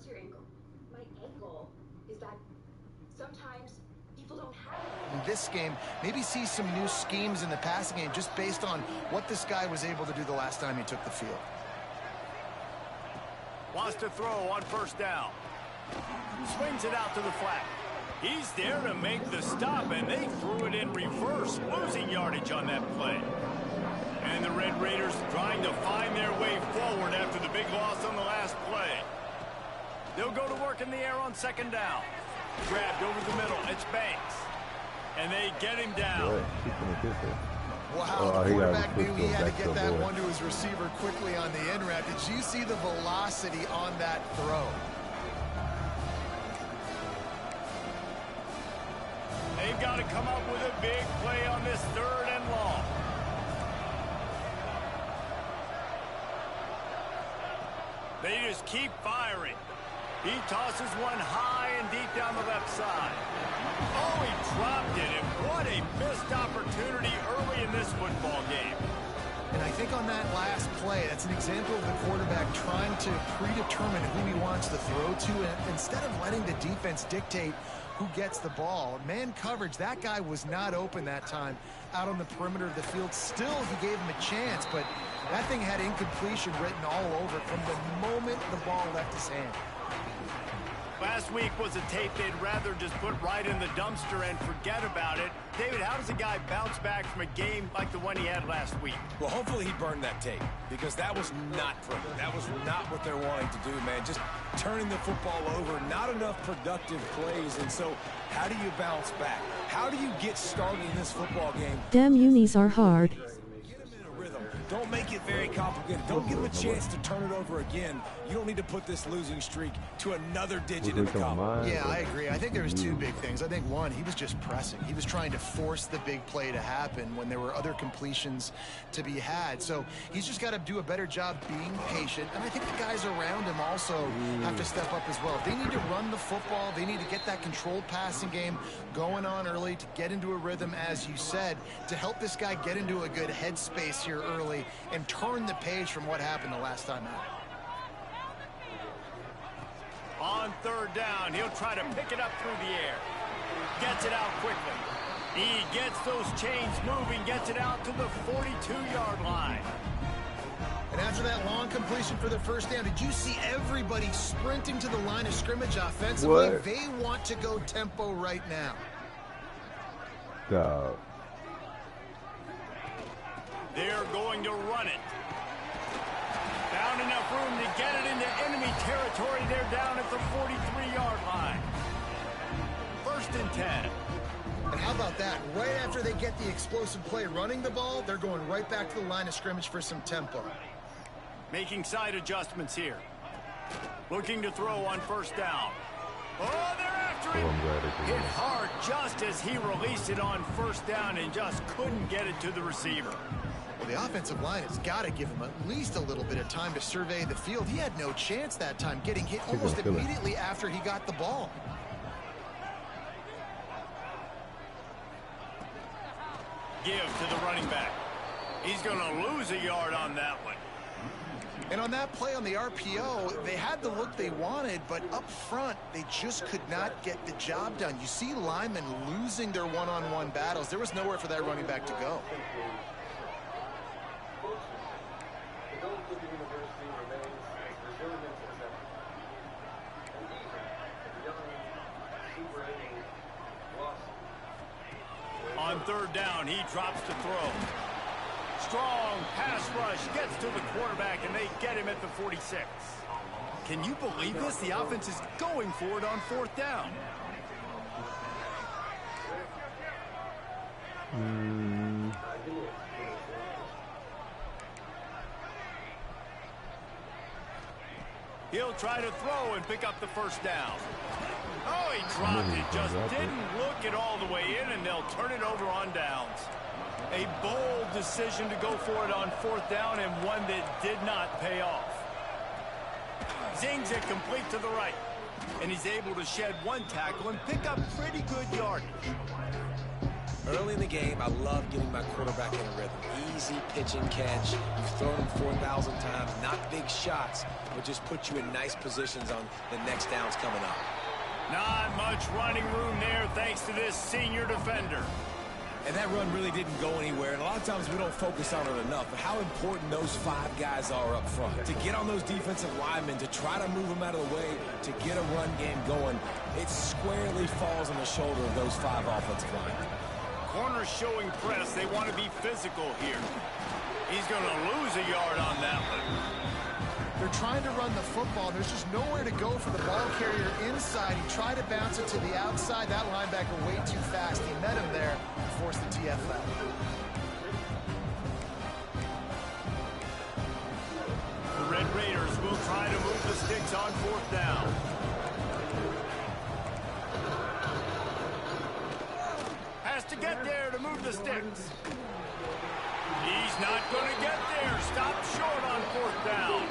your ankle? My ankle is that sometimes people don't have it. In this game, maybe see some new schemes in the passing game just based on what this guy was able to do the last time he took the field. Wants to throw on first down. Swings it out to the flat. He's there to make the stop, and they threw it in reverse, losing yardage on that play. And the Red Raiders trying to find their way forward after the big loss on the last play. They'll go to work in the air on second down. Grabbed over the middle. It's Banks. And they get him down. Wow, the quarterback knew he had to get that one to his receiver quickly on the end route. Did you see the velocity on that throw? They've got to come up with a big play on this 3rd and long. They just keep firing. He tosses one high and deep down the left side. Oh, he dropped it, and what a missed opportunity early in this football game. And I think on that last play, that's an example of the quarterback trying to predetermine who he wants to throw to, and instead of letting the defense dictate who gets the ball. Man coverage, that guy was not open that time out on the perimeter of the field. Still, he gave him a chance, but that thing had incompletion written all over it from the moment the ball left his hand. Last week was a tape they'd rather just put right in the dumpster and forget about it. David, how does a guy bounce back from a game like the one he had last week? Well, hopefully he burned that tape, because that was not pretty. That was not what they're wanting to do, man. Just turning the football over, not enough productive plays. And so how do you bounce back? How do you get started in this football game? Damn unis are hard. Don't make it very complicated. Don't give him a chance to turn it over again. You don't need to put this losing streak to another digit in the column. Yeah, I agree. I think there was two big things. I think one, he was just pressing. He was trying to force the big play to happen when there were other completions to be had. So he's just got to do a better job being patient. And I think the guys around him also have to step up as well. They need to run the football. They need to get that controlled passing game going on early to get into a rhythm, as you said, to help this guy get into a good headspace here early and turn the page from what happened the last time out. On third down, he'll try to pick it up through the air. Gets it out quickly. He gets those chains moving, gets it out to the 42-yard line. And after that long completion for the first down, did you see everybody sprinting to the line of scrimmage offensively? What? They want to go tempo right now. Dog. They're going to run it. Found enough room to get it into enemy territory. They're down at the 43-yard line. 1st and 10. And how about that? Right after they get the explosive play running the ball, they're going right back to the line of scrimmage for some tempo. Making side adjustments here. Looking to throw on first down. Oh, they're after him. Hit hard just as he released it on first down and just couldn't get it to the receiver. Well, the offensive line has got to give him at least a little bit of time to survey the field. He had no chance that time, getting hit almost immediately after he got the ball. Give to the running back. He's going to lose a yard on that one. And on that play on the RPO, they had the look they wanted, but up front, they just could not get the job done. You see linemen losing their one-on-one battles. There was nowhere for that running back to go. On third down, he drops to throw. Strong pass rush gets to the quarterback, and they get him at the 46. Can you believe this? The offense is going for it on 4th down. He'll try to throw and pick up the first down. Oh, he dropped it. Just didn't look it all the way in, and they'll turn it over on downs. A bold decision to go for it on 4th down, and one that did not pay off. Zings it complete to the right, and he's able to shed one tackle and pick up pretty good yardage. Early in the game, I love getting my quarterback in a rhythm. Easy pitch and catch. You've thrown him 4,000 times. Not big shots, but just put you in nice positions on the next downs coming up. Not much running room there thanks to this senior defender. And that run really didn't go anywhere. And a lot of times we don't focus on it enough. But how important those 5 guys are up front. To get on those defensive linemen, to try to move them out of the way, to get a run game going, it squarely falls on the shoulder of those 5 offensive linemen. Corner showing press. They want to be physical here. He's going to lose a yard on that one. They're trying to run the football. There's just nowhere to go for the ball carrier inside. He tried to bounce it to the outside. That linebacker way too fast. He met him there and forced the TFL. The Red Raiders will try to move the sticks on 4th down. Has to get there to move the sticks. He's not going to get there. Stopped short on 4th down.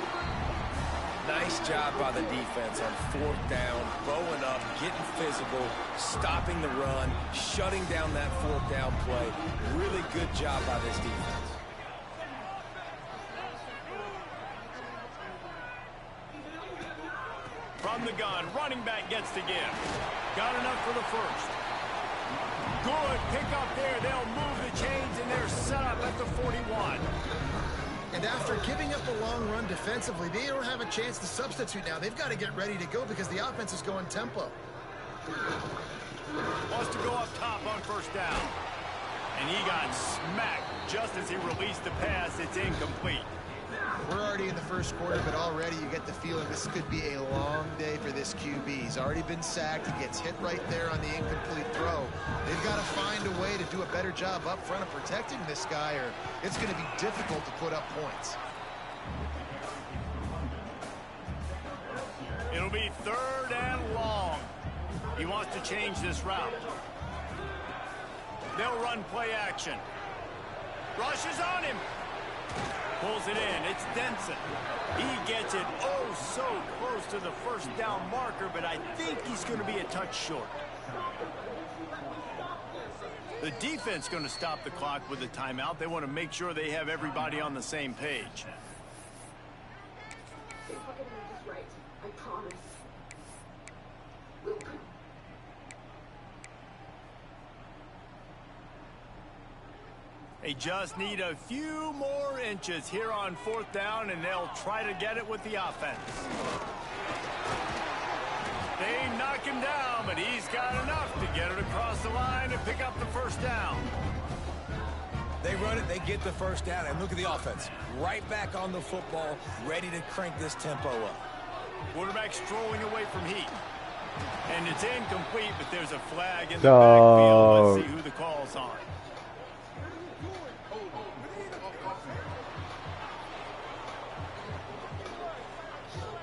Nice job by the defense on 4th down, bowing up, getting physical, stopping the run, shutting down that 4th down play. Really good job by this defense. From the gun, running back gets to give. Got enough for the first. Good pick up there. They'll move the chains, and they're set up at the 41. And after giving up a long run defensively, they don't have a chance to substitute now. They've got to get ready to go because the offense is going tempo. Wants to go up top on 1st down. And he got smacked just as he released the pass. It's incomplete. We're already in the first quarter, but already you get the feeling this could be a long day for this QB. He's already been sacked. He gets hit right there on the incomplete throw. They've got to find a way to do a better job up front of protecting this guy, or it's going to be difficult to put up points. It'll be 3rd and long. He wants to change this route. They'll run play action. Rushes on him. Pulls it in. It's Denson. He gets it oh so close to the 1st down marker, but I think he's going to be a touch short. The defense going to stop the clock with a timeout. They want to make sure they have everybody on the same page. We're gonna make this right. I promise. We'll They just need a few more inches here on 4th down, and they'll try to get it with the offense. They knock him down, but he's got enough to get it across the line and pick up the 1st down. They run it, they get the 1st down, and look at the offense. Right back on the football, ready to crank this tempo up. Quarterback strolling away from heat. And it's incomplete, but there's a flag in the backfield. Let's see who the call's on.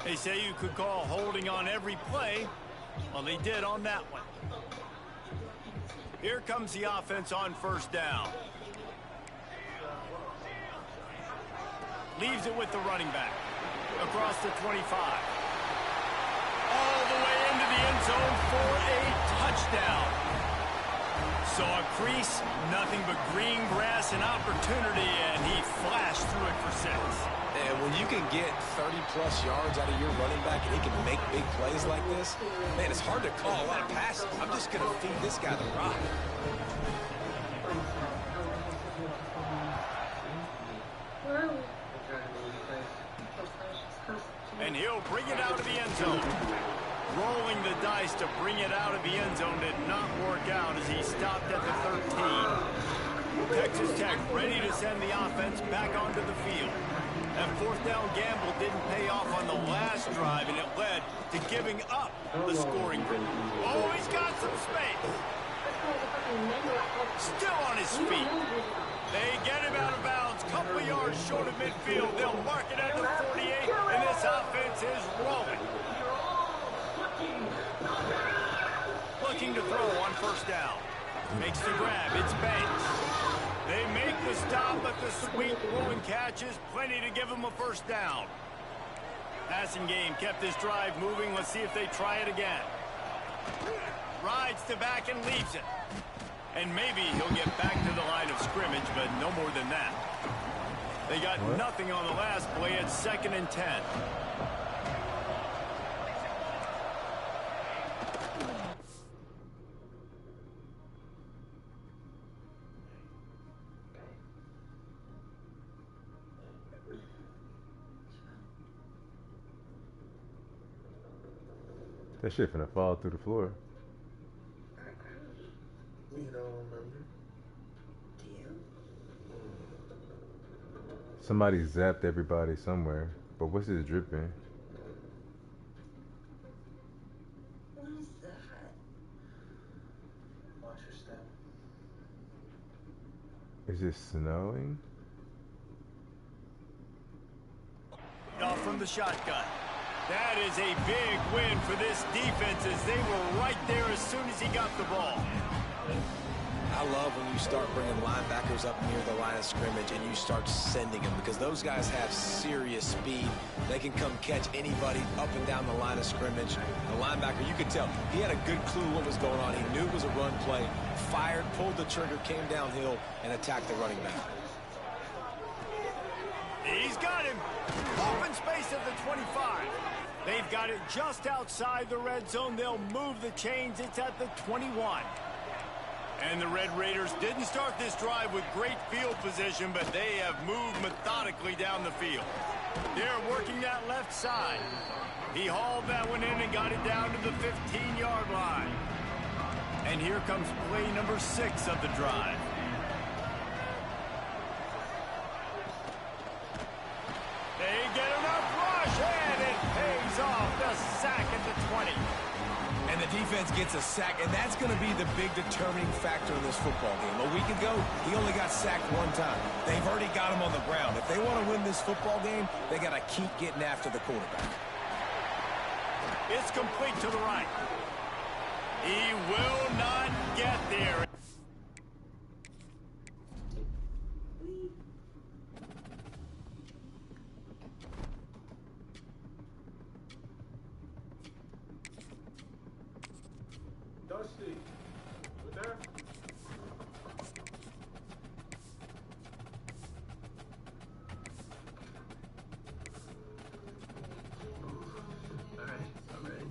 They say you could call holding on every play. Well, they did on that one. Here comes the offense on 1st down. Leaves it with the running back. Across the 25. All the way into the end zone for a touchdown. Saw a crease, nothing but green grass and opportunity, and he flashed through it for 6. And when you can get 30-plus yards out of your running back and he can make big plays like this, man, it's hard to call a lot of passes. I'm just going to feed this guy the rock. And he'll bring it out of the end zone. Rolling the dice to bring it out of the end zone did not work out as he stopped at the 13. Texas Tech ready to send the offense back onto the field. That 4th down gamble didn't pay off on the last drive, and it led to giving up the scoring. Oh, he's got some space. Still on his feet. They get him out of bounds. Couple of yards short of midfield. They'll mark it at the 48, and this offense is rolling. Looking to throw on 1st down. Makes the grab. It's Banks. They make the stop, but the sweet throwing catch is plenty to give them a 1st down. Passing game kept this drive moving. Let's see if they try it again. Rides to back and leaves it. And maybe he'll get back to the line of scrimmage, but no more than that. They got nothing on the last play at 2nd and 10. That shit finna fall through the floor. You don't remember? Do you? Somebody zapped everybody somewhere. But what's this dripping? What is that? Watch your step. Is it snowing? Off from the shotgun. That is a big win for this defense as they were right there as soon as he got the ball. I love when you start bringing linebackers up near the line of scrimmage and you start sending them, because those guys have serious speed. They can come catch anybody up and down the line of scrimmage. The linebacker, you could tell, he had a good clue what was going on. He knew it was a run play, fired, pulled the trigger, came downhill, and attacked the running back. He's got him. Open space at the 25. They've got it just outside the red zone. They'll move the chains. It's at the 21. And the Red Raiders didn't start this drive with great field position, but they have moved methodically down the field. They're working that left side. He hauled that one in and got it down to the 15-yard line. And here comes play number 6 of the drive. They get enough rush, and it pays off. The sack at the 20. And the defense gets a sack, and that's going to be the big determining factor in this football game. A week ago, he only got sacked 1 time. They've already got him on the ground. If they want to win this football game, they got to keep getting after the quarterback. It's complete to the right. He will not get there. Dusty, you there? All right, I'm ready.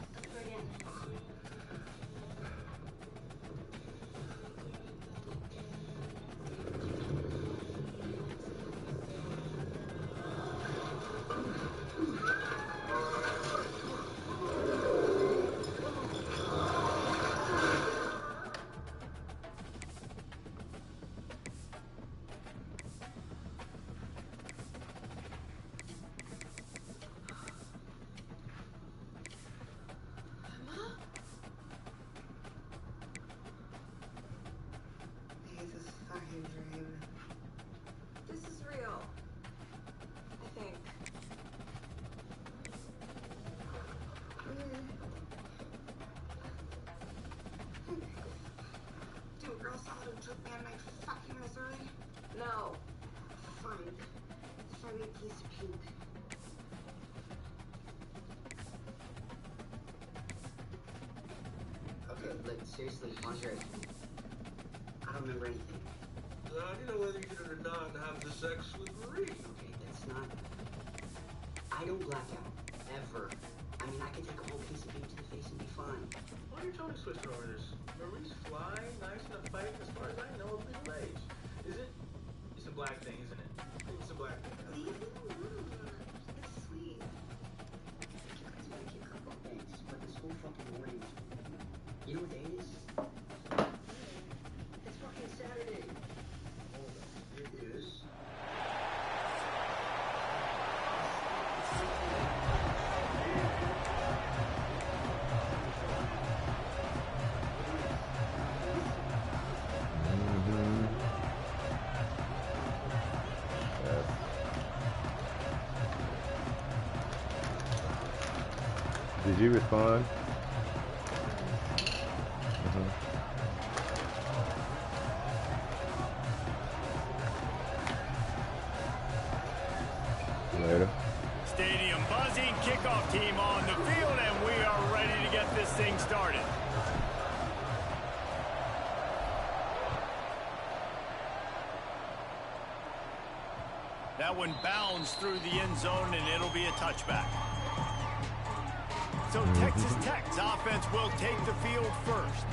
This is real. I think. Do a girl solid and took me out of my fucking Missouri? No. Fine. Find me a piece of pink. Okay, like, seriously, Andre, I don't remember anything. How do you know whether you did it or not have the sex with Marie? Okay, that's not... I don't black out. Ever. I mean, I could take a whole piece of pink to the face and be fine. Why are you totally switching over this? Marie's fly, nice enough fighting, as far as I know, of middle age. Is it? It's a black thing, isn't it? It's a black thing. Leave it alone. It's sweet. You guys make a couple of things, but this whole fucking morning... You know what day it is? It's fucking Saturday. Hold up. Here it is. Did you respond? Later. Stadium buzzing, kickoff team on the field, and we are ready to get this thing started. That one bounds through the end zone, and it'll be a touchback. So Texas Tech's offense will take the field first.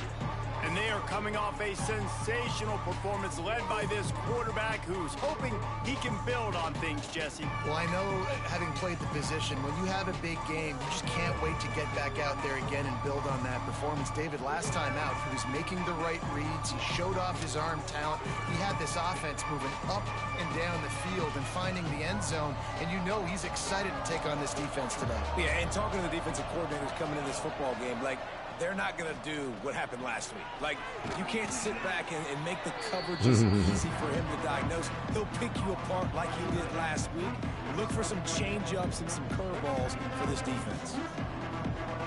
And they are coming off a sensational performance led by this quarterback who's hoping he can build on things, Jesse. Well, I know, having played the position, when you have a big game, you just can't wait to get back out there again and build on that performance. David, last time out, he was making the right reads. He showed off his arm talent. He had this offense moving up and down the field and finding the end zone. And you know he's excited to take on this defense today. Yeah, and talking to the defensive coordinators coming in this football game, like, they're not going to do what happened last week. Like, you can't sit back and make the coverages easy for him to diagnose. He'll pick you apart like he did last week. Look for some change-ups and some curveballs for this defense.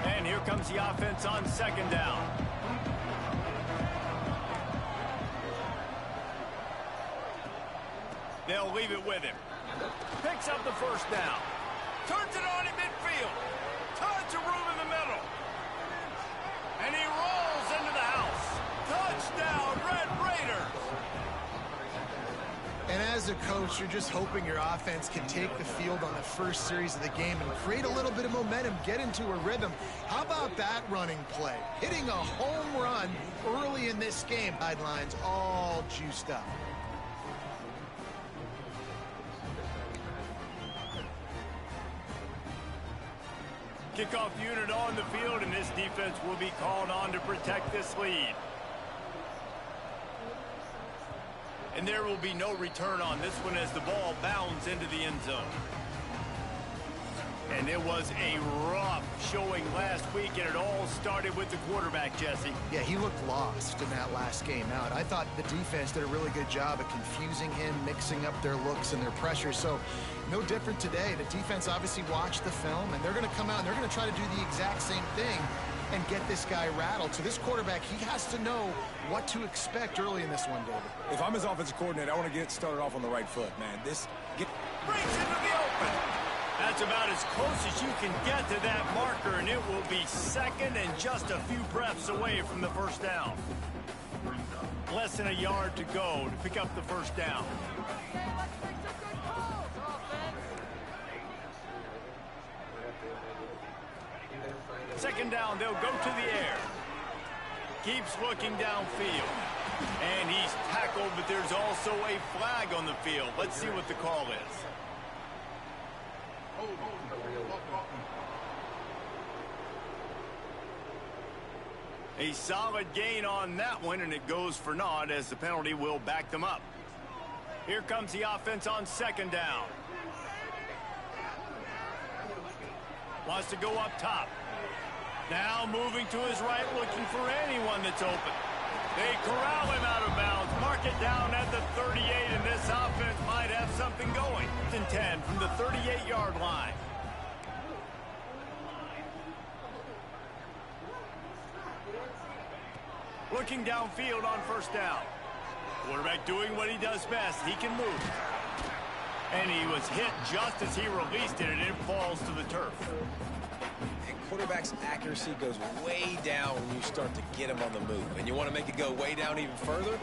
And here comes the offense on second down. They'll leave it with him. Picks up the first down. Turns it on in midfield. Tons of room in the middle. And he rolls into the house. Touchdown, Red Raiders. And as a coach, you're just hoping your offense can take the field on the first series of the game and create a little bit of momentum, get into a rhythm. How about that running play? Hitting a home run early in this game. Sidelines all juiced up. Kickoff unit on the field, and this defense will be called on to protect this lead. And there will be no return on this one as the ball bounds into the end zone. And it was a rough showing last week, and it all started with the quarterback, Jesse. Yeah, he looked lost in that last game out. I thought the defense did a really good job of confusing him, mixing up their looks and their pressure. So no different today. The defense obviously watched the film, and they're going to come out and they're going to try to do the exact same thing and get this guy rattled. So this quarterback, he has to know what to expect early in this one, David. If I'm his offensive coordinator, I want to get started off on the right foot, man. Breaks into the open. That's about as close as you can get to that marker, and it will be second and just a few breaths away from the first down. Less than a yard to go to pick up the first down. Second down, they'll go to the air. Keeps looking downfield. And he's tackled, but there's also a flag on the field. Let's see what the call is. A solid gain on that one, and it goes for naught as the penalty will back them up. Here comes the offense on second down. Wants to go up top. Now moving to his right, looking for anyone that's open. They corral him out of bounds, mark it down at the 38, and this offense might have something going. 10 from the 38-yard line. Looking downfield on first down. Quarterback doing what he does best. He can move. And he was hit just as he released it, and it falls to the turf. And quarterback's accuracy goes way down when you start to get him on the move. And you want to make it go way down even further?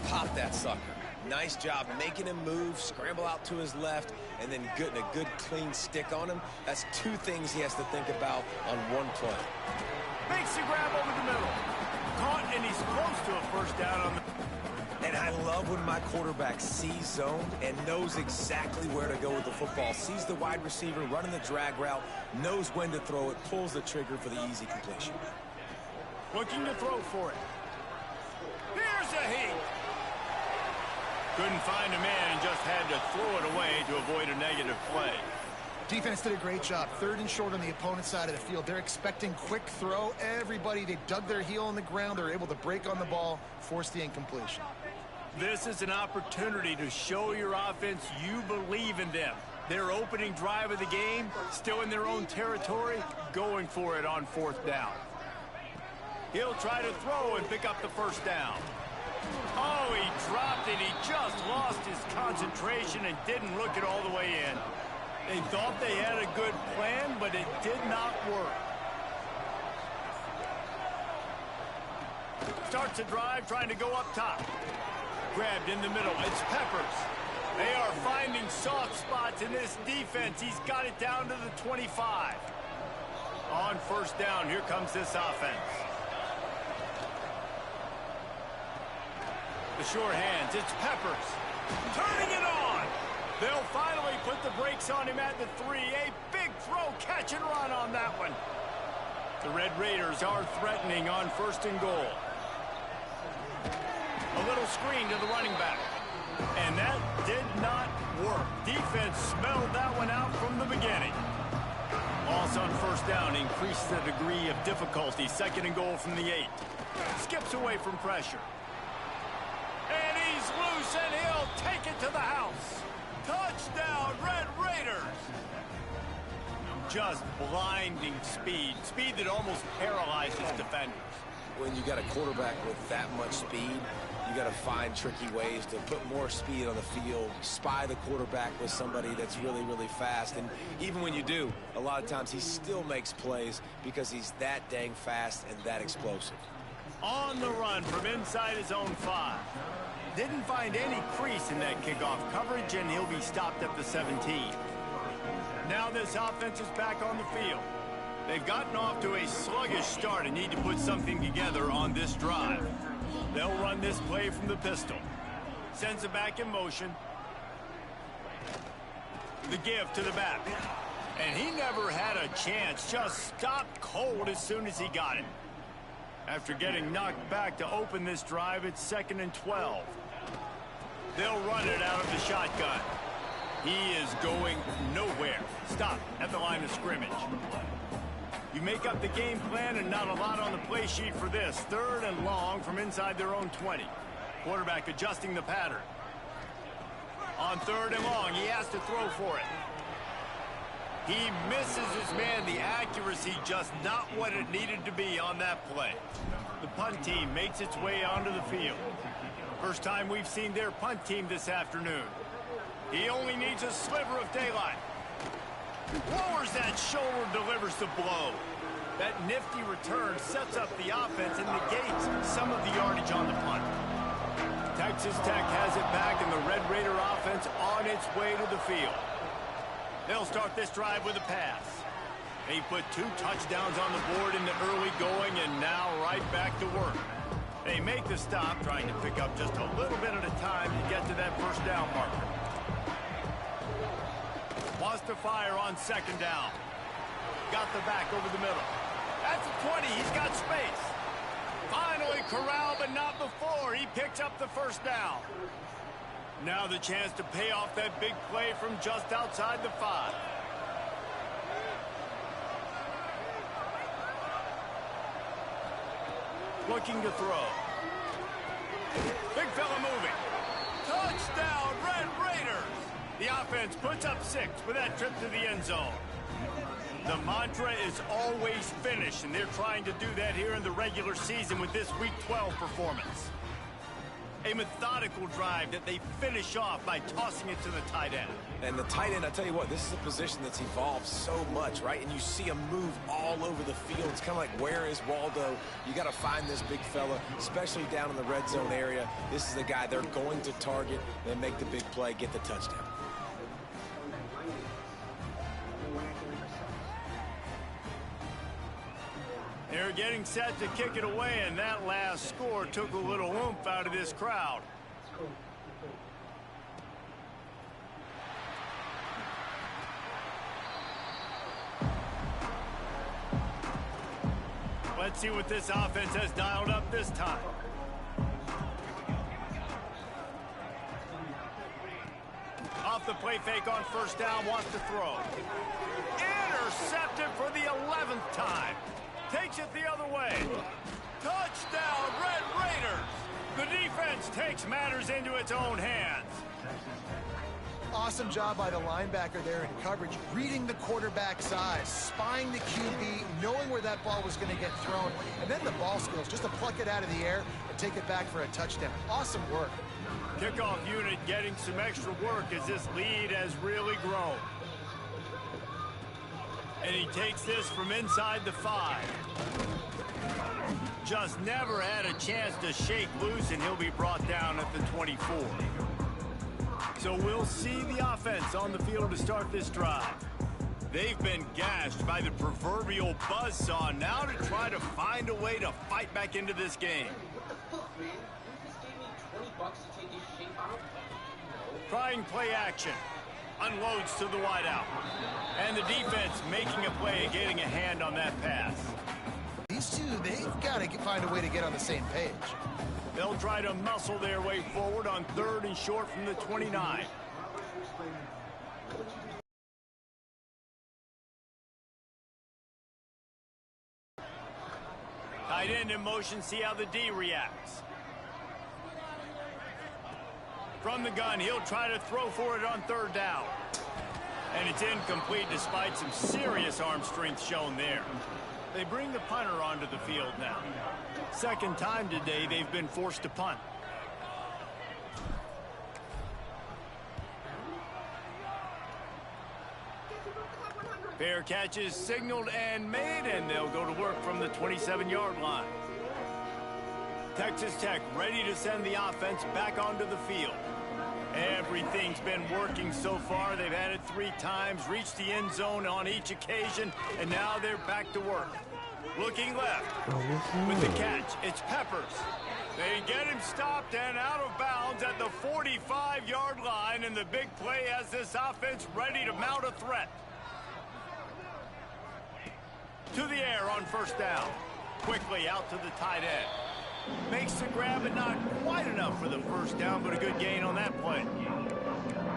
Pop that sucker. Nice job making him move, scramble out to his left, and then getting a good clean stick on him. That's two things he has to think about on one play. Makes the grab over the middle. Caught, and he's close to a first down on the... And I love when my quarterback sees zoned and knows exactly where to go with the football. Sees the wide receiver running the drag route, knows when to throw it, pulls the trigger for the easy completion. Looking to throw for it. Here's a heat. Couldn't find a man and just had to throw it away to avoid a negative play. Defense did a great job. Third and short on the opponent's side of the field. They're expecting quick throw. Everybody, they dug their heel on the ground. They're able to break on the ball, force the incompletion. This is an opportunity to show your offense you believe in them. Their opening drive of the game, still in their own territory, going for it on fourth down. He'll try to throw and pick up the first down. Oh, he dropped it. He just lost his concentration and didn't look it all the way in. They thought they had a good plan, but it did not work. Starts a drive trying to go up top. Grabbed in the middle. It's Peppers. They are finding soft spots in this defense. He's got it down to the 25. On first down, here comes this offense. The short hands, it's Peppers. Turning it on. They'll finally put the brakes on him at the 3. A big throw, catch and run on that one. The Red Raiders are threatening on first and goal. A little screen to the running back. And that did not work. Defense smelled that one out from the beginning. Loss on first down increased the degree of difficulty. Second and goal from the 8. Skips away from pressure. And he's loose, and he'll take it to the house. Touchdown, Red Raiders. Just blinding speed. Speed that almost paralyzes defenders. When you got a quarterback with that much speed, you got to find tricky ways to put more speed on the field, spy the quarterback with somebody that's really, really fast. And even when you do, a lot of times he still makes plays because he's that dang fast and that explosive. On the run from inside his own 5. Didn't find any crease in that kickoff coverage, and he'll be stopped at the 17. Now this offense is back on the field. They've gotten off to a sluggish start and need to put something together on this drive. They'll run this play from the pistol. Sends it back in motion. The give to the back. And he never had a chance. Just stopped cold as soon as he got it. After getting knocked back to open this drive, it's 2nd and 12. They'll run it out of the shotgun. He is going nowhere. Stop at the line of scrimmage. You make up the game plan and not a lot on the play sheet for this. 3rd and long from inside their own 20. Quarterback adjusting the pattern. On 3rd and long, he has to throw for it. He misses his man. The accuracy just not what it needed to be on that play. The punt team makes its way onto the field. First time we've seen their punt team this afternoon. He only needs a sliver of daylight. Lowers that shoulder, delivers the blow. That nifty return sets up the offense and negates some of the yardage on the punt. Texas Tech has it back, and the Red Raider offense on its way to the field. They'll start this drive with a pass. They put 2 touchdowns on the board in the early going, and now right back to work. They make the stop, trying to pick up just a little bit at a time to get to that first down marker. Wants to fire on 2nd down. Got the back over the middle. That's the 20. He's got space. Finally corralled, but not before. He picks up the first down. Now the chance to pay off that big play from just outside the 5. Looking to throw. Big fella moving. Touchdown, Red Raiders. The offense puts up 6 with that trip to the end zone. The mantra is always finish, and they're trying to do that here in the regular season with this Week 12 performance. A methodical drive that they finish off by tossing it to the tight end. And the tight end, I tell you what, this is a position that's evolved so much, right? And you see him move all over the field. It's kind of like, where is Waldo? You got to find this big fella, especially down in the red zone area. This is the guy they're going to target and make the big play, get the touchdown. They're getting set to kick it away, and that last score took a little oomph out of this crowd. Let's see what this offense has dialed up this time. Off the play fake on first down, wants to throw. Intercepted for the 11th time. Takes it the other way. Touchdown, Red Raiders. The defense takes matters into its own hands. Awesome job by the linebacker there in coverage, reading the quarterback's eyes, spying the QB, knowing where that ball was going to get thrown, and then the ball skills, just to pluck it out of the air and take it back for a touchdown. Awesome work. Kickoff unit getting some extra work as this lead has really grown. And he takes this from inside the 5. Just never had a chance to shake loose, and he'll be brought down at the 24. So we'll see the offense on the field to start this drive. They've been gashed by the proverbial buzzsaw now to try to find a way to fight back into this game. What the fuck, man? You just gave me $20 to take his shape out? No. Trying play action. Unloads to the wideout. And the defense making a play, getting a hand on that pass. These two, they've got to find a way to get on the same page. They'll try to muscle their way forward on 3rd and short from the 29. Tight end in motion, see how the D reacts. From the gun, he'll try to throw for it on 3rd down. And it's incomplete despite some serious arm strength shown there. They bring the punter onto the field now. Second time today they've been forced to punt. Fair catch is signaled and made, and they'll go to work from the 27-yard line. Texas Tech ready to send the offense back onto the field. Everything's been working so far. They've had it 3 times, reached the end zone on each occasion, and now they're back to work. Looking left. With the catch, it's Peppers. They get him stopped and out of bounds at the 45-yard line, and the big play has this offense ready to mount a threat. To the air on 1st down. Quickly out to the tight end. Makes the grab, but not quite enough for the 1st down, but a good gain on that play.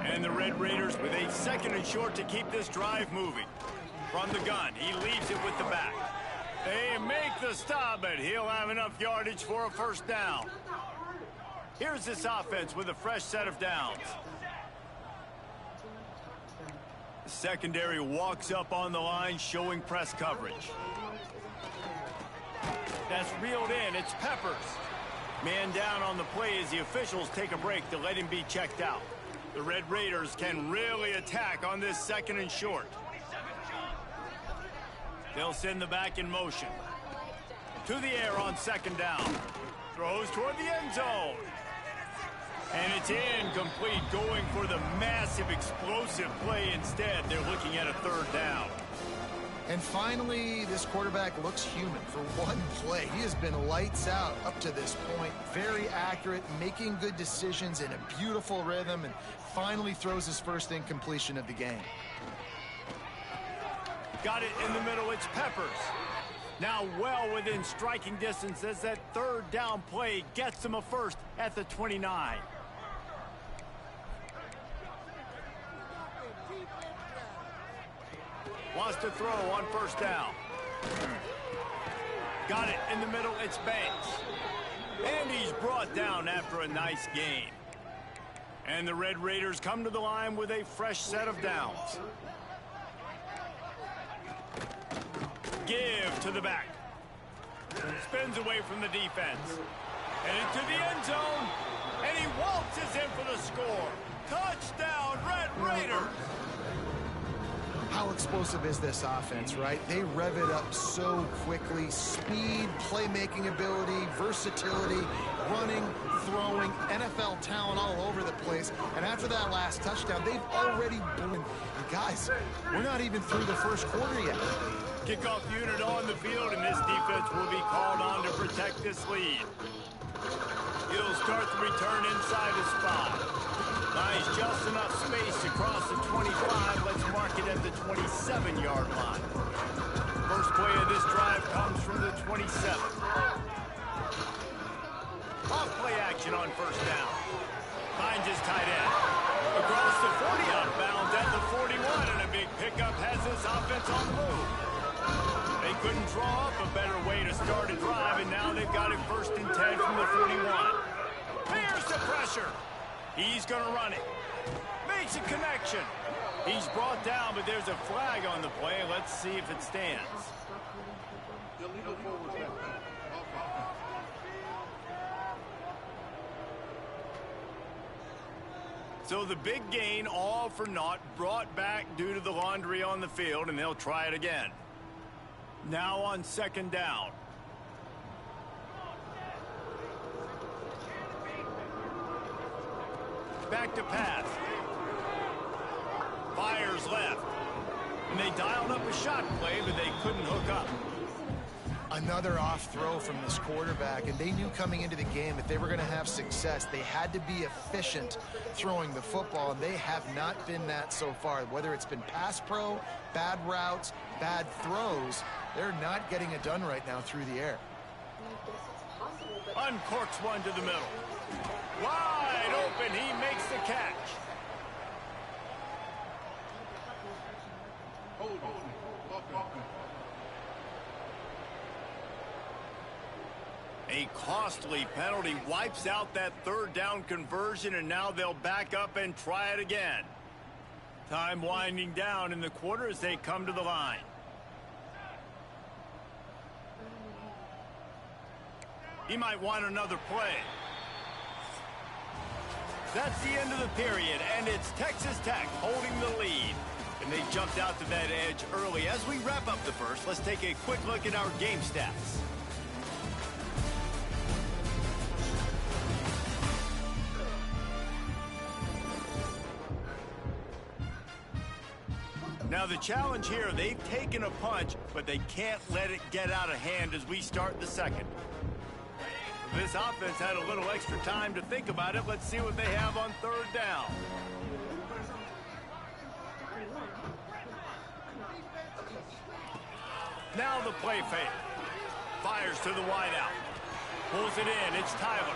And the Red Raiders with a 2nd and short to keep this drive moving. From the gun, he leaves it with the back. They make the stop, but he'll have enough yardage for a 1st down. Here's this offense with a fresh set of downs. The secondary walks up on the line, showing press coverage. That's reeled in. It's Peppers. Man down on the play as the officials take a break to let him be checked out. The Red Raiders can really attack on this 2nd and short. They'll send the back in motion. To the air on 2nd down. Throws toward the end zone. And it's incomplete, going for the massive explosive play instead. They're looking at a 3rd down. And finally, this quarterback looks human for one play. He has been lights out up to this point. Very accurate, making good decisions in a beautiful rhythm, and finally throws his first incompletion of the game. Got it in the middle, it's Peppers. Now well within striking distance as that 3rd down play gets him a 1st at the 29. Wants to throw on 1st down. Got it in the middle, it's Banks. And he's brought down after a nice gain. And the Red Raiders come to the line with a fresh set of downs. Give to the back. Spins away from the defense. And into the end zone. And he waltzes in for the score. Touchdown, Red Raiders. How explosive is this offense, right? They rev it up so quickly. Speed, playmaking ability, versatility, running, throwing, NFL talent all over the place. And after that last touchdown, they've already blown. Guys, we're not even through the 1st quarter yet. Kickoff unit on the field, and this defense will be called on to protect this lead. He'll start the return inside his spot. Buys just enough space across the 25. Let's mark it at the 27-yard line. First play of this drive comes from the 27. Off play action on 1st down. Finds his tight end. Across the 40, out of bounds at the 41, and a big pickup has this offense on the move. They couldn't draw up a better way to start a drive, and now they've got it 1st and 10 from the 41. Here's the pressure. He's going to run it. Makes a connection. He's brought down, but there's a flag on the play. Let's see if it stands. So the big gain, all for naught, brought back due to the laundry on the field, and they'll try it again. Now on 2nd down. back to pass. Fires left. And they dialed up a shot play, but they couldn't hook up. Another off throw from this quarterback, and they knew coming into the game if they were going to have success, they had to be efficient throwing the football, and they have not been that so far. Whether it's been pass pro, bad routes, bad throws, they're not getting it done right now through the air. Uncorks one to the middle. Wide open, he makes the catch. A costly penalty wipes out that third down conversion, and now they'll back up and try it again. Time winding down in the quarter as they come to the line. He might want another play. That's the end of the period, and it's Texas Tech holding the lead. And they jumped out to that edge early. As we wrap up the first, let's take a quick look at our game stats. Now the challenge here, they've taken a punch, but they can't let it get out of hand as we start the second. This offense had a little extra time to think about it. Let's see what they have on third down. Now the play fake. Fires to the wideout. Pulls it in. It's Tyler.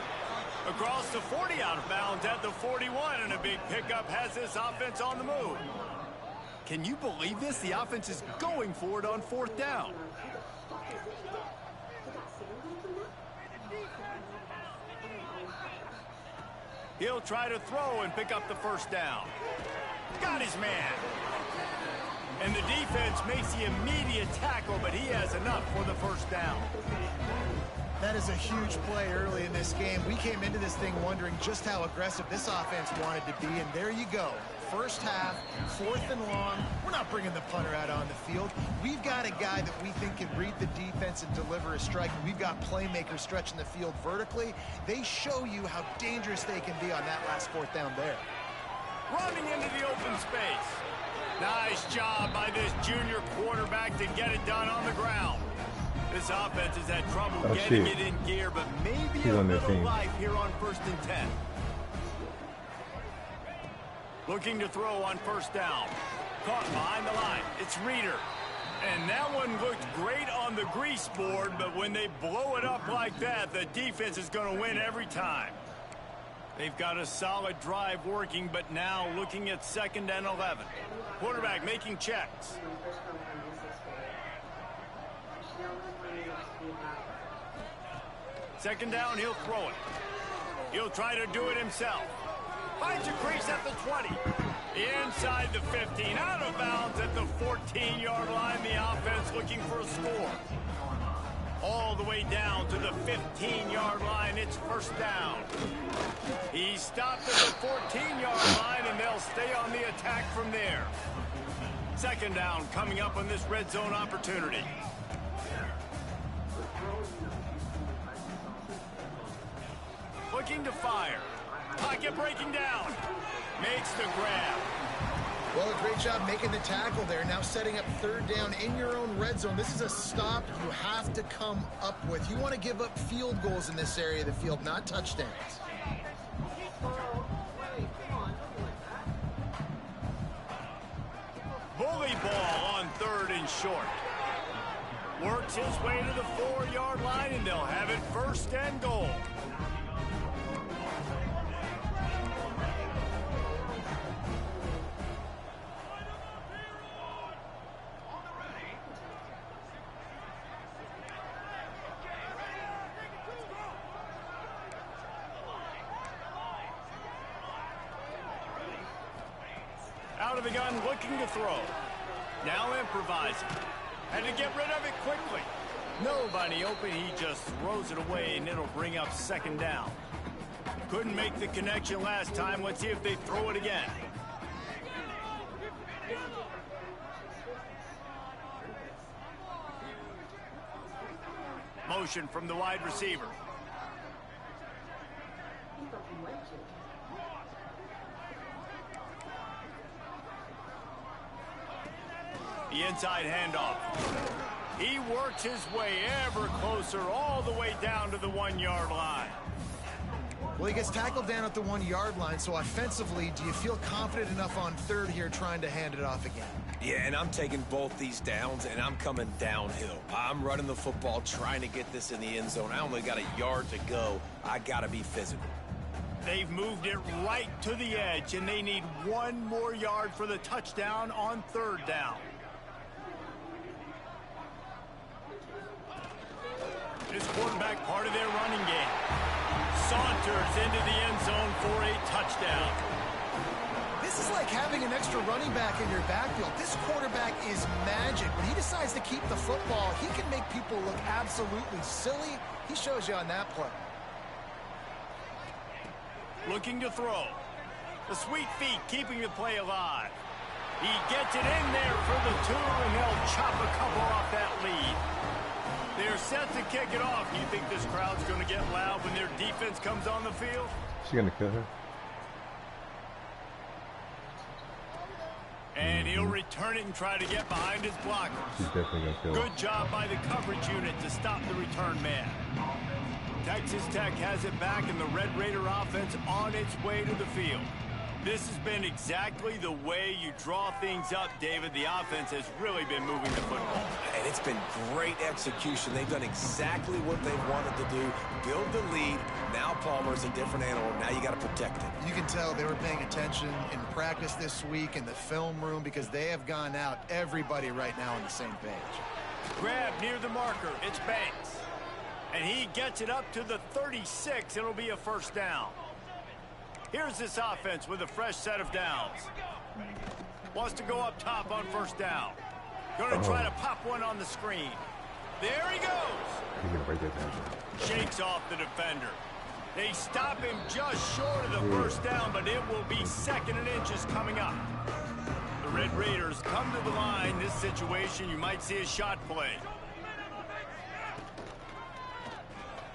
Across the 40, out of bounds at the 41, and a big pickup has this offense on the move. Can you believe this? The offense is going for it on fourth down. He'll try to throw and pick up the first down. Got his man. And the defense makes the immediate tackle, but he has enough for the first down. That is a huge play early in this game. We came into this thing wondering just how aggressive this offense wanted to be, and there you go. First half, 4th and long. We're not bringing the punter out on the field. We've got a guy that we think can read the defense and deliver a strike. We've got playmakers stretching the field vertically. They show you how dangerous they can be on that last 4th down there. Running into the open space. Nice job by this junior quarterback to get it done on the ground. This offense has had trouble getting it in gear, but maybe a little life here on 1st and 10. Looking to throw on first down. Caught behind the line. It's Reeder. And that one looked great on the grease board, but when they blow it up like that, the defense is going to win every time. They've got a solid drive working, but now looking at 2nd and 11. Quarterback making checks. Second down, he'll throw it. He'll try to do it himself. Finds a crease at the 20. Inside the 15. Out of bounds at the 14-yard line. The offense looking for a score. All the way down to the 15-yard line. It's first down. He stopped at the 14-yard line, and they'll stay on the attack from there. Second down coming up on this red zone opportunity. Looking to fire. Pocket breaking down. Makes the grab. Well, a great job making the tackle there. Now setting up 3rd down in your own red zone. This is a stop you have to come up with. You want to give up field goals in this area of the field, not touchdowns. Bully ball on 3rd and short. Works his way to the 4-yard line, and they'll have it 1st and goal. Out of the gun, looking to throw. Now improvising. Had to get rid of it quickly. Nobody open, he just throws it away, and it'll bring up 2nd down. Couldn't make the connection last time. Let's see if they throw it again. Motion from the wide receiver. The inside handoff. He works his way ever closer all the way down to the 1-yard line. Well, he gets tackled down at the 1-yard line, so offensively, do you feel confident enough on third here trying to hand it off again? Yeah, and I'm taking both these downs, and I'm coming downhill. I'm running the football, trying to get this in the end zone. I only got a yard to go. I got to be physical. They've moved it right to the edge, and they need 1 more yard for the touchdown on third down. This quarterback part of their running game. Saunters into the end zone for a touchdown. This is like having an extra running back in your backfield. This quarterback is magic. When he decides to keep the football, he can make people look absolutely silly. He shows you on that play. Looking to throw. The sweet feet keeping the play alive. He gets it in there for the 2, and they'll chop a couple off that lead. They're set to kick it off. Do you think this crowd's going to get loud when their defense comes on the field? She gonna kill her? And he'll return it and try to get behind his blocker. She's definitely gonna kill her. Good job by the coverage unit to stop the return man. Texas Tech has it back, and the Red Raider offense on its way to the field. This has been exactly the way you draw things up, David. The offense has really been moving the football. And it's been great execution. They've done exactly what they wanted to do. Build the lead. Now Palmer's a different animal. Now you got to protect it. You can tell they were paying attention in practice this week in the film room because they have gone out, everybody right now on the same page. Grab near the marker. It's Banks. And he gets it up to the 36. It'll be a first down. Here's this offense with a fresh set of downs. Wants to go up top on first down. Going to try to pop one on the screen. There he goes. He's gonna break that down. Shakes off the defender. They stop him just short of the first down, but it will be 2nd and inches coming up. The Red Raiders come to the line. This situation, you might see a shot play.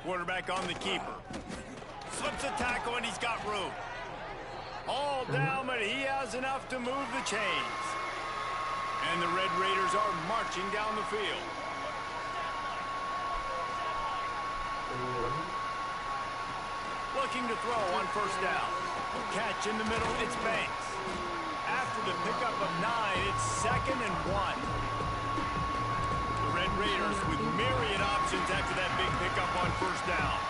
Quarterback on the keeper. Slips a tackle, and he's got room. All down, but he has enough to move the chains. And the Red Raiders are marching down the field. Looking to throw on first down. Catch in the middle, it's Banks. After the pickup of 9, it's 2nd and 1. The Red Raiders with myriad options after that big pickup on first down.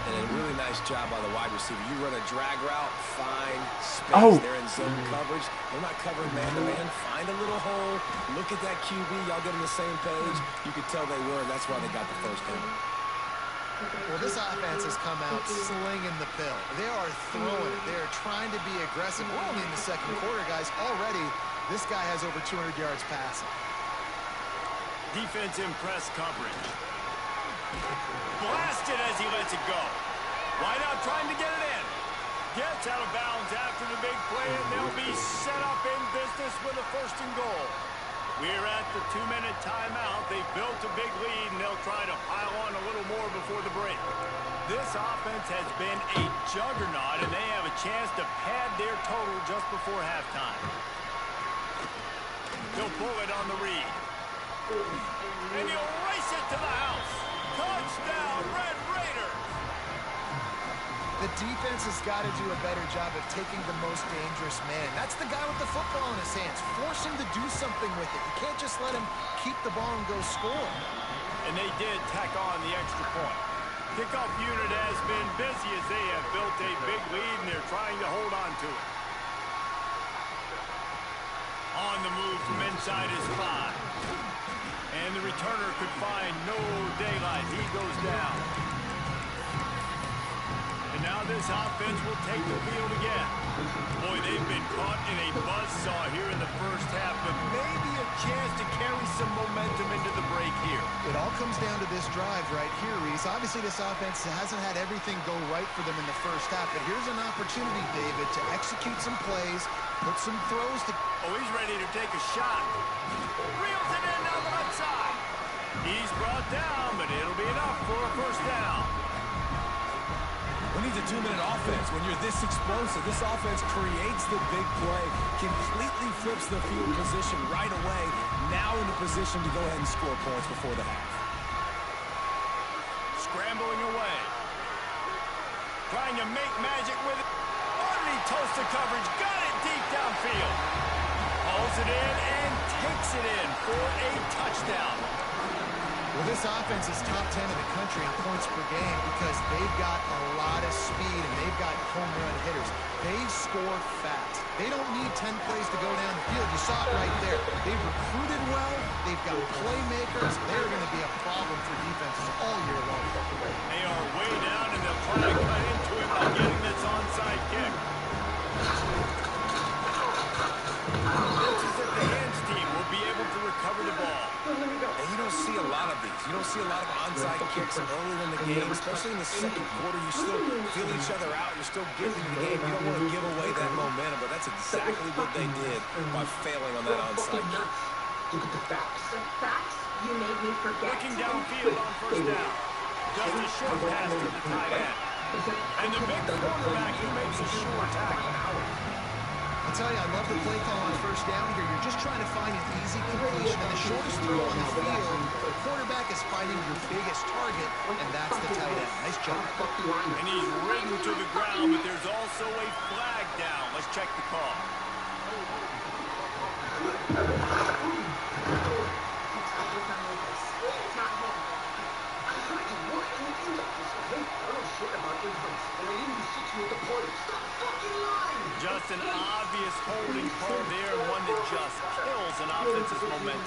And a really nice job by the wide receiver. You run a drag route, find space. They're in zone coverage. They're not covering man-to-man. Find a little hole. Look at that QB. Y'all get on the same page. You could tell they were, and that's why they got the first down. Well, this offense has come out slinging the pill. They are throwing it. They are trying to be aggressive. We're only in the 2nd quarter, guys. Already, this guy has over 200 yards passing. Defense in press coverage. Blasted as he lets it go. Wide out trying to get it in. Gets out of bounds after the big play, and they'll be set up in business with a 1st and goal. We're at the 2-minute timeout. They built a big lead, and they'll try to pile on a little more before the break. This offense has been a juggernaut, and they have a chance to pad their total just before halftime. He'll pull it on the read. And he'll race it to the house. Touchdown, Red Raiders! The defense has got to do a better job of taking the most dangerous man. That's the guy with the football in his hands. Force him to do something with it. You can't just let him keep the ball and go score. And they did tack on the extra point. Kickoff unit has been busy as they have built a big lead, and they're trying to hold on to it. On the move from inside is 5. And the returner could find no daylight. He goes down. And now this offense will take the field again. Boy, they've been caught in a buzzsaw here in the first half, but maybe a chance to carry some momentum into the break here. It all comes down to this drive right here, Reese. Obviously, this offense hasn't had everything go right for them in the first half, but here's an opportunity, David, to execute some plays, put some throws to... Oh, he's ready to take a shot. Reels it in down the left side. He's brought down, but it'll be enough for a first down. Who needs a 2-minute offense when you're this explosive? This offense creates the big play, completely flips the field position right away, now in the position to go ahead and score points before the half. Scrambling away. Trying to make magic with it. Underneath toasted coverage. Got it deep downfield. Hauls it in and takes it in for a touchdown. Well, this offense is top 10 in the country in points per game because they've got a lot of speed and they've got home run hitters. They score fast. They don't need 10 plays to go down the field. You saw it right there. They've recruited well. They've got playmakers. They're going to be a problem for defenses all year long. They are way down and they'll try to cut into it by getting this onside kick. Looks as if the hands team will be able to recover the ball. And you don't see a lot of these. You don't see a lot of onside kicks early in the game, especially in the second quarter. You still feel each other out. You're still getting into the game. You don't want to give away that momentum, but that's exactly what they did by failing on that onside kick. Look at the facts. The facts you made me forget. Looking downfield on first down. Just a short pass to the tight end. And the big quarterback who makes a sure tackle. I'll tell you, I love the play call on first down here. You're just trying to find an easy completion, and the shortest throw on the field, the quarterback is finding your biggest target, and that's the tight end. Nice job. And he's ridden to the ground, but there's also a flag down. Let's check the call. Just an obvious holding call there, and one that just kills an offense's momentum.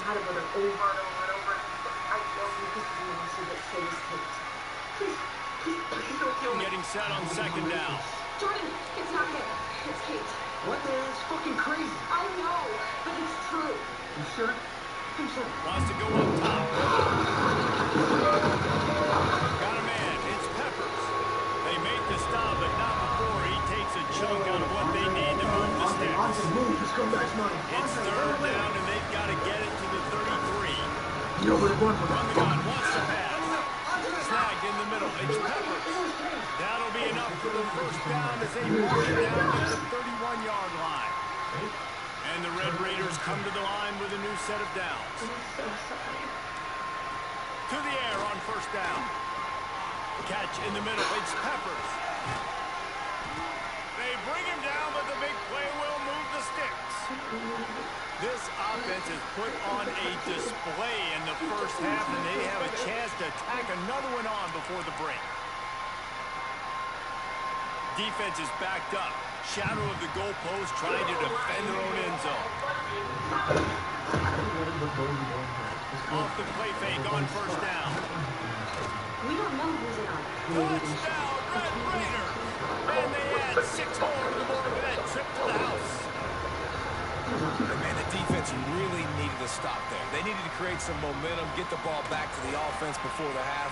Getting set on second down. Jordan, it's not him. It's Kate. What the hell? It's fucking crazy. I know, but it's true. You sure? I'm sure. Wants to go up top. Got a man. It's Peppers. They made the stop, but not before he takes a chunk out of what they need to move the sticks. It's third down, and they've got to get it to the 33. Run the gun. Wants to pass. Snagged in the middle. It's Peppers. That'll be enough for the first down as they march it down to the 31-yard line. And the Red Raiders come to the line with a new set of downs. To the air on first down. Catch in the middle. It's Peppers. They bring him down, but the big play will move the sticks. This offense has put on a display in the first half, and they have a chance to tack another one on before the break. Defense is backed up. Shadow of the goalpost trying to defend their own end zone. Off the play fake on first down. We don't know who's in on it. Touchdown, Red Raiders! And they add 6 more to the board with that trip to the house. Man, the defense really needed to stop there. They needed to create some momentum, get the ball back to the offense before the half.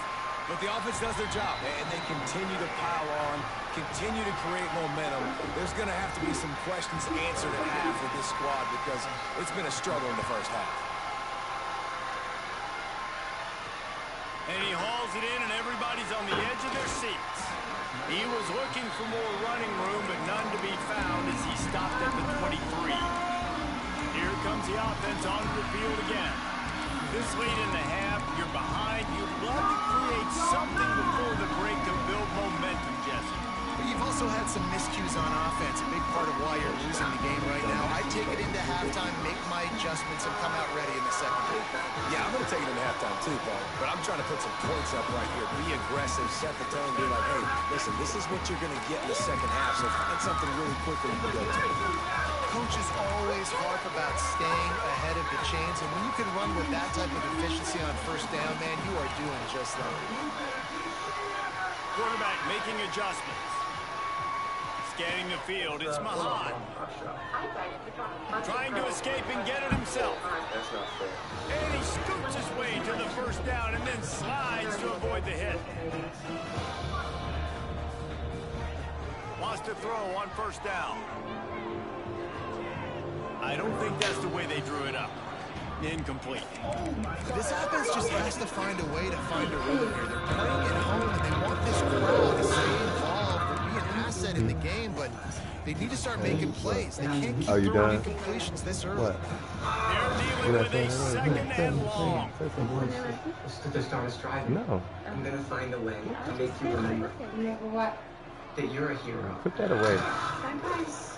But the offense does their job, and they continue to pile on, continue to create momentum. There's going to have to be some questions answered at half with this squad because it's been a struggle in the first half. And he hauls it in, and everybody's on the edge of their seats. He was looking for more running room, but none to be found as he stopped at the 23. Here comes the offense onto the field again. This late in the half, you're behind. You'd love to create something before the break to build momentum, Jesse. But you've also had some miscues on offense, a big part of why you're losing the game right now. I take it into halftime, make my adjustments, and come out ready in the second half. Yeah, I'm going to take it into halftime too, Paul. But I'm trying to put some points up right here. Be aggressive, set the tone, be like, hey, listen, this is what you're going to get in the second half, so find something really quickly you can go to. Coaches always harp about staying ahead of the chains, and when you can run with that type of efficiency on first down, man, you are doing just that. Quarterback making adjustments. Scanning the field, it's Mahan. Trying to escape and get it himself. And he scoots his way to the first down and then slides to avoid the hit. Wants to throw on first down. I don't think that's the way they drew it up. Incomplete. This offense just has to find a way to find a rhythm here. They're playing at home, and they want this crowd to stay involved with asset in the game, but they need to start making plays. They can't keep you throwing done? incompletions this early. What? They're dealing with a second and long. To start us driving. No. I'm gonna find a way to make you remember that you're a hero. Put that away.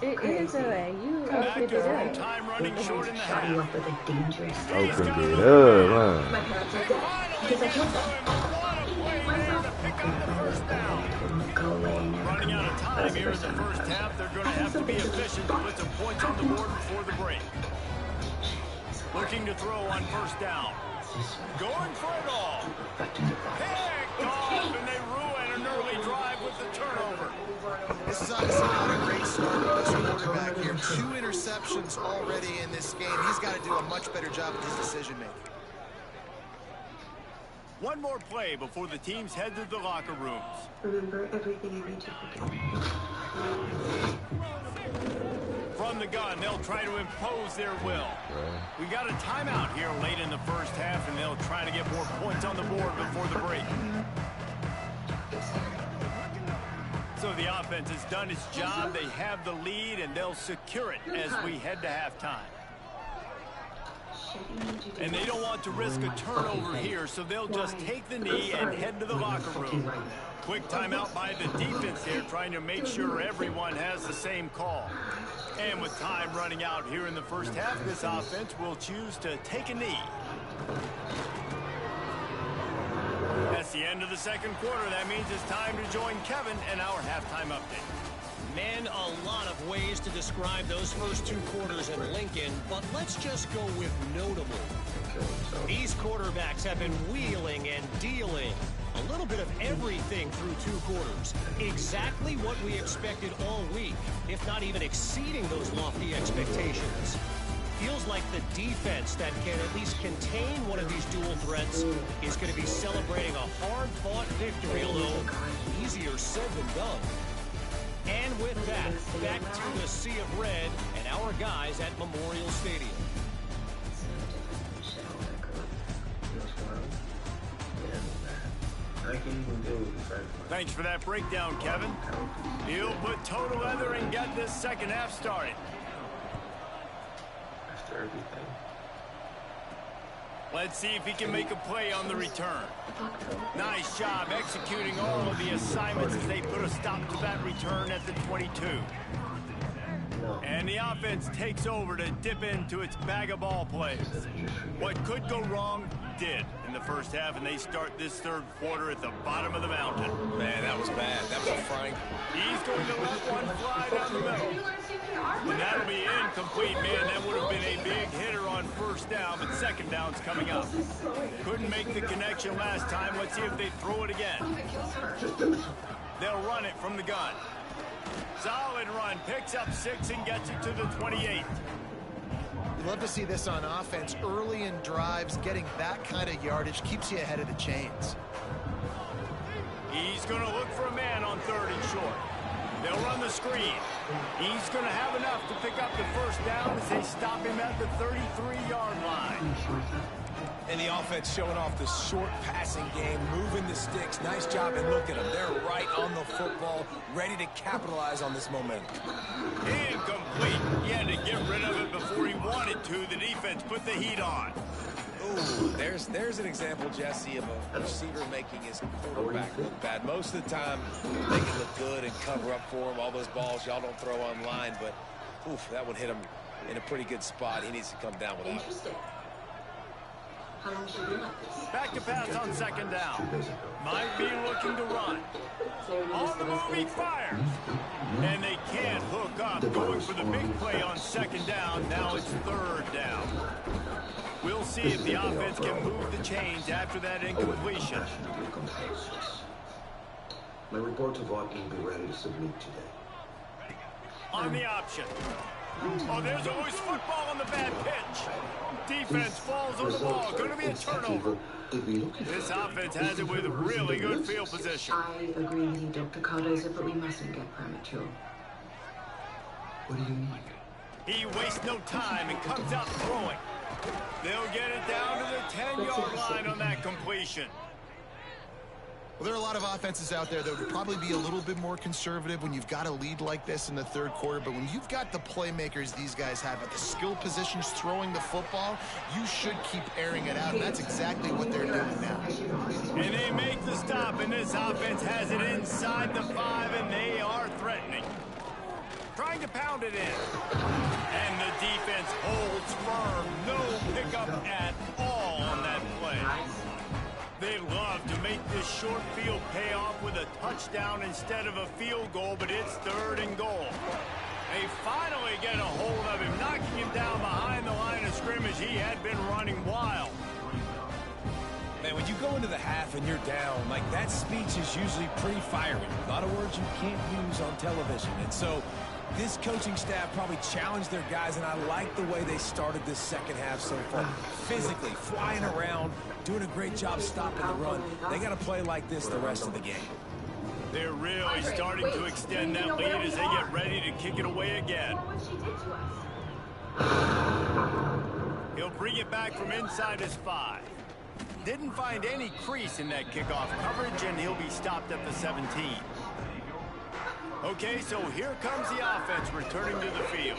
It is a way. You Back opened to it full up. time running short in the Shot you half. up with a dangerous Opened it up, huh? My parents are dead because I killed them. Go away and never Running come out of back. time here in the first half. They're going to have to be efficient to put some points on the board before the break. Looking to throw on first down. Going for it all. Picked off, and they ruin an early drive with the turnover. This is not a great start for this quarterback here. 2 interceptions already in this game. He's got to do a much better job with his decision-making. One more play before the teams head to the locker rooms. Remember everything I need you to. From the gun, they'll try to impose their will. We got a timeout here late in the first half, and they'll try to get more points on the board before the break. So the offense has done its job. They have the lead, and they'll secure it as we head to halftime. And they don't want to risk a turnover here, so they'll just take the knee and head to the locker room. Quick timeout by the defense here, trying to make sure everyone has the same call. And with time running out here in the first half, this offense will choose to take a knee. That's the end of the second quarter. That means it's time to join Kevin and our halftime update. Man, a lot of ways to describe those first 2 quarters in Lincoln, but let's just go with notable. These quarterbacks have been wheeling and dealing. A little bit of everything through 2 quarters. Exactly what we expected all week, if not even exceeding those lofty expectations. Feels like the defense that can at least contain one of these dual threats is going to be celebrating a hard-fought victory, although easier said than done. And with that, back to the sea of red and our guys at Memorial Stadium. Thanks for that breakdown, Kevin. He'll put total leather and get this second half started. After everything. Let's see if he can make a play on the return. Nice job executing all of the assignments as they put a stop to that return at the 22. And the offense takes over to dip into its bag of ball plays. What could go wrong did in the first half, and they start this third quarter at the bottom of the mountain. Man, that was bad. That was a frank. He's going to let one fly down the middle. And that'll be incomplete, man. That would have been a big hitter on first down, but second down's coming up. Couldn't make the connection last time. Let's see if they throw it again. They'll run it from the gun. Solid run. Picks up 6 and gets it to the 28. You love to see this on offense. Early in drives, getting that kind of yardage keeps you ahead of the chains. He's going to look for a man on 3rd and short. They'll run the screen. He's going to have enough to pick up the first down as they stop him at the 33-yard line. And the offense showing off the short passing game, moving the sticks. Nice job, and look at them. They're right on the football, ready to capitalize on this momentum. Incomplete. He had to get rid of it before he wanted to. The defense put the heat on. Ooh, there's an example, Jesse, of a receiver making his quarterback look bad. Most of the time, they can look good and cover up for him. All those balls y'all don't throw online, but oof, that one hit him in a pretty good spot. He needs to come down with that. Interesting. How long should we like this? Back to pass on second down. Might be looking to run. On the move, he fires. And they can't hook up. Going for the big play on second down. Now it's 3rd down. We'll see if the offense can move the chains after that incompletion. My report to Vought will be ready to submit today. On the option. Oh, there's always football on the bad pitch. Defense falls on the ball. Going to be a turnover. This offense has it with really good field position. I agree with you, Dr. Cardozo, but we mustn't get premature. What do you mean? He wastes no time and comes out throwing. They'll get it down to the 10-yard line on that completion. Well, there are a lot of offenses out there that would probably be a little bit more conservative when you've got a lead like this in the third quarter. But when you've got the playmakers these guys have at the skill positions throwing the football, you should keep airing it out. And that's exactly what they're doing now. And they make the stop, and this offense has it inside the 5, and they are threatening. Trying to pound it in. And the defense holds firm. No pickup at all on that play. They love to make this short field pay off with a touchdown instead of a field goal, but it's 3rd and goal. They finally get a hold of him, knocking him down behind the line of scrimmage. He had been running wild. Man, when you go into the half and you're down, like, that speech is usually pretty fiery. A lot of words you can't use on television. And so this coaching staff probably challenged their guys, and I like the way they started this second half so far. Physically, flying around, doing a great job stopping the run. They got to play like this the rest of the game. They're really starting to extend that lead as they get ready to kick it away again. He'll bring it back from inside his 5. Didn't find any crease in that kickoff coverage, and he'll be stopped at the 17. Okay, so here comes the offense returning to the field.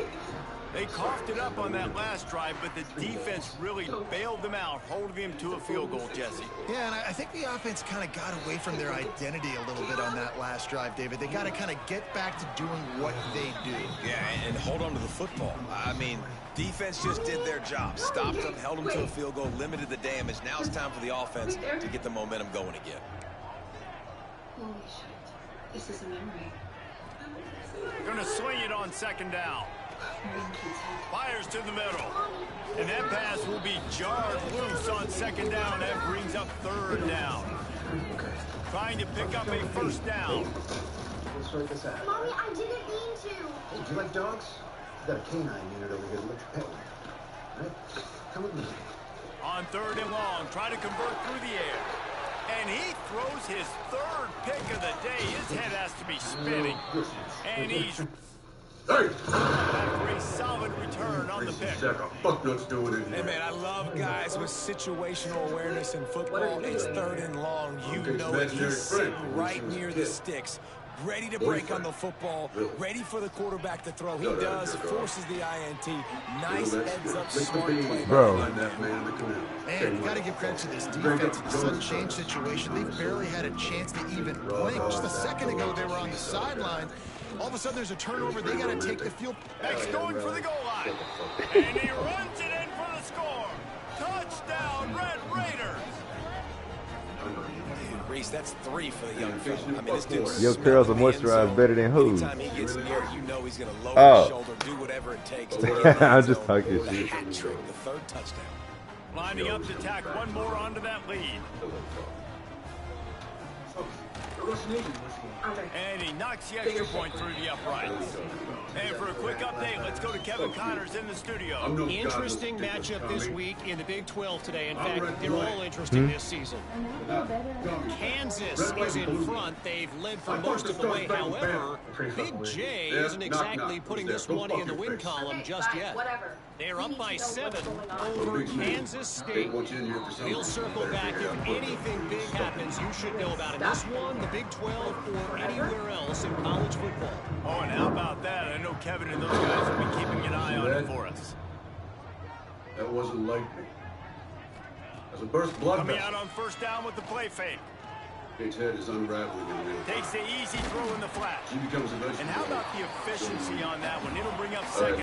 They coughed it up on that last drive, but the defense really bailed them out, holding them to a field goal, Jesse. Yeah, and I think the offense kind of got away from their identity a little bit on that last drive, David. They got to kind of get back to doing what they do. Yeah, and hold on to the football. I mean, defense just did their job. Stopped them, held them to a field goal, limited the damage. Now it's time for the offense to get the momentum going again. Holy shit. This is a memory. Gonna swing it on 2nd down. Fires to the middle. And that pass will be jarred loose on 2nd down. That brings up 3rd down. Trying to pick up a 1st down. Let's sort this out. Mommy, I didn't mean to. Hey, do you like dogs? We've got a canine unit over here to let you pet one. All right? Come with me. On 3rd and long, try to convert through the air. And he throws his 3rd pick of the day. His head has to be spinning. And he's after a solid return on the pick. Hey, man, I love guys with situational awareness in football. It's 3rd and long. You know it. He's sitting right near the sticks, ready to break on the football, ready for the quarterback to throw. He does, forces the INT. Nice heads-up, smart play. Bro. Man, you got to give credit to this defense. It's such a change situation. They've barely had a chance to even blink. Just a second ago, they were on the sideline. All of a sudden, there's a turnover. They got to take the field. Max going for the goal line. And he runs it in for the score. Touchdown, Red Raiders. Dude, Reese, that's 3 for the young fella. I mean, this dude's Your curls are moisturized better than who? Anytime he gets near, you know he's going to lower his shoulder, do whatever it takes to get I'm just talking shit. hat trick, the 3rd touchdown. Lining up to tack one more onto that lead. And he knocks the extra point through the uprights. And for a quick update, let's go to Kevin Connors in the studio. Interesting matchup this week in the Big 12 today. In fact, they're all interesting this season. Kansas is in front. They've led for most of the way. However, Big J isn't exactly putting this one in the win column just yet. They're up by 7 over Kansas State. We'll circle back. If anything big happens, you should know about it. This one, the Big 12, or anywhere else in college football. Oh, and how about that? I know Kevin and those guys will be keeping an eye on it for us. That wasn't lightning. That's a burst blood Coming out on 1st down with the play fake. Kate's head is unraveling in real time. Takes the easy throw in the flat. She becomes a vegetable. And how about the efficiency on that one? It'll bring up 2nd.